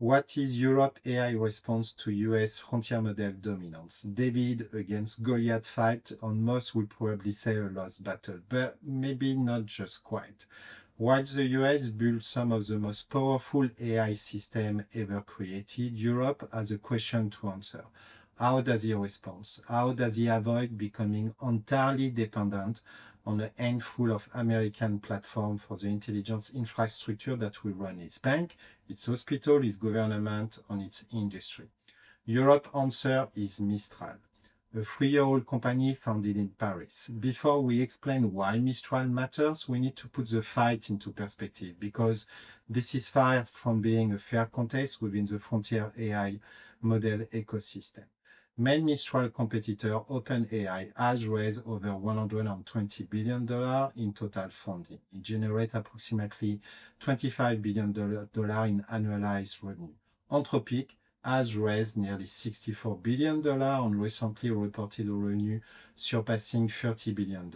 What is Europe AI response to US frontier model dominance? David against Goliath fight, on most would probably say a lost battle, but maybe not just quite. While the US built some of the most powerful AI systems ever created, Europe has a question to answer. How does he respond? How does he avoid becoming entirely dependent on a handful of American platforms for the intelligence infrastructure that will run its bank, its hospital, its government, and its industry? Europe's answer is Mistral, a 3-year-old company founded in Paris. Before we explain why Mistral matters, we need to put the fight into perspective, because this is far from being a fair contest within the frontier AI model ecosystem. Main Mistral competitor OpenAI has raised over $120 billion in total funding. It generates approximately $25 billion in annualized revenue. Anthropic has raised nearly $64 billion and recently reported a revenue surpassing $30 billion.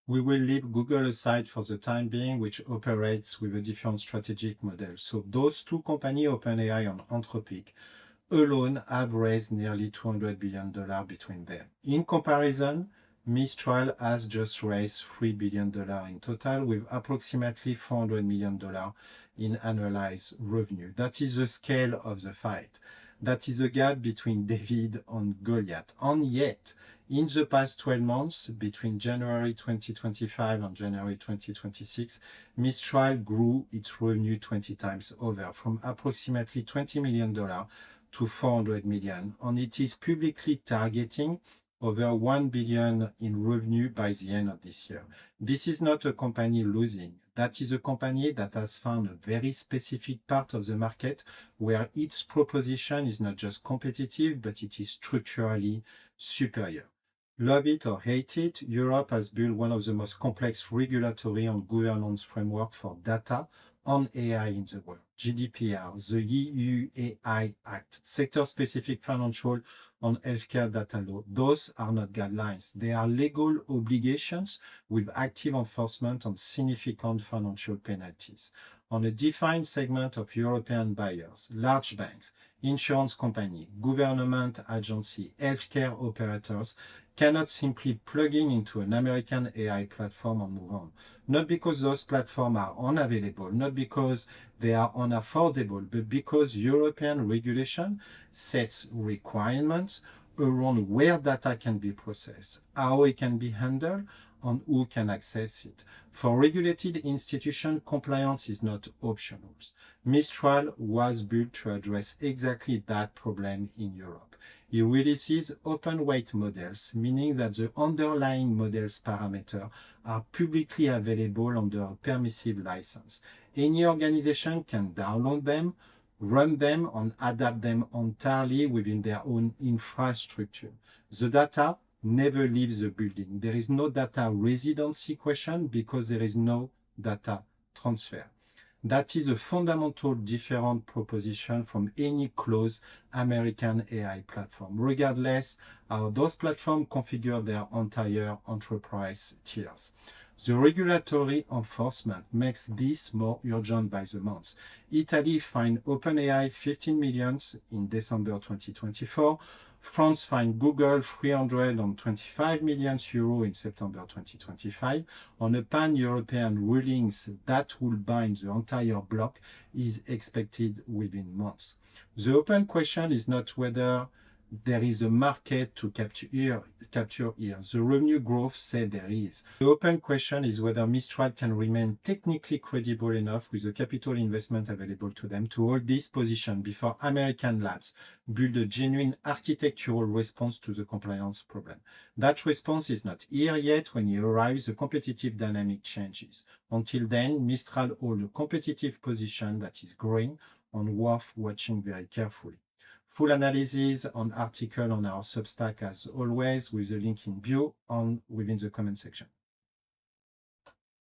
We will leave Google aside for the time being, which operates with a different strategic model. So those two companies, OpenAI and Anthropic, alone have raised nearly $200 billion between them. In comparison, Mistral has just raised $3 billion in total, with approximately $400 million in annualized revenue. That is the scale of the fight. That is the gap between David and Goliath. And yet, in the past 12 months, between January 2025 and January 2026, Mistral grew its revenue 20 times over, from approximately $20 million to $400 million, and it is publicly targeting over $1 billion in revenue by the end of this year. This is not a company losing. That is a company that has found a very specific part of the market where its proposition is not just competitive, but it is structurally superior. Love it or hate it, Europe has built one of the most complex regulatory and governance framework for data on AI in the world. GDPR, the EU AI Act, sector-specific financial and healthcare data law. Those are not guidelines. They are legal obligations with active enforcement and significant financial penalties. On a defined segment of European buyers, large banks, insurance companies, government agencies, healthcare operators cannot simply plug into an American AI platform and move on. Not because those platforms are unavailable, not because they are unaffordable, but because European regulation sets requirements around where data can be processed, how it can be handled, and who can access it. For regulated institutions, compliance is not optional. Mistral was built to address exactly that problem in Europe. It releases open weight models, meaning that the underlying model's parameters are publicly available under a permissive license. Any organization can download them, run them, and adapt them entirely within their own infrastructure. The data never leaves the building. There is no data residency question because there is no data transfer. That is a fundamental different proposition from any closed American AI platform, regardless how those platforms configure their entire enterprise tiers. The regulatory enforcement makes this more urgent by the month. Italy fined OpenAI 15 million in December 2024. France fined Google 325 million euros in September 2025. On a pan-European rulings that will bind the entire bloc is expected within months. The open question is not whether there is a market to capture here. The revenue growth said there is. The open question is whether Mistral can remain technically credible enough with the capital investment available to them to hold this position before American labs build a genuine architectural response to the compliance problem. That response is not here yet. When it arrives, the competitive dynamic changes. Until then, Mistral holds a competitive position that is growing and worth watching very carefully. Full analysis on article on our Substack as always, with the link in bio and within the comment section.